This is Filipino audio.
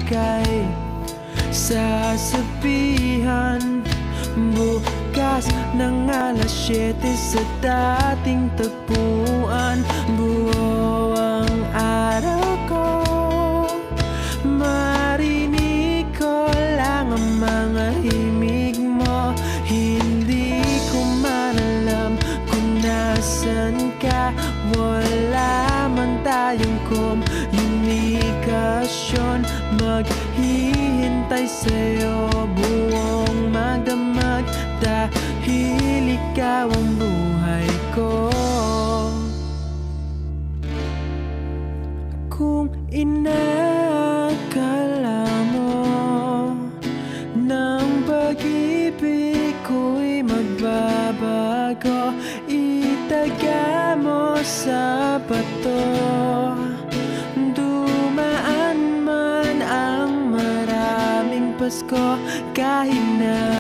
kay sasabihan. Bukas ng alas 7 sa dating tagpuan. Buo ang araw ko, marinig ko lang ang mga himig mo. Hindi ko man alam kung nasan ka. Wala man tayong komunikasyon. Maghihintay sa'yo buong magdamag, dahil ikaw ang buhay ko. Kung inakala mo ng pag-ibig ko'y magbabago, itaga mo sa bato. Dumaan man ang maraming Pasko, kahit na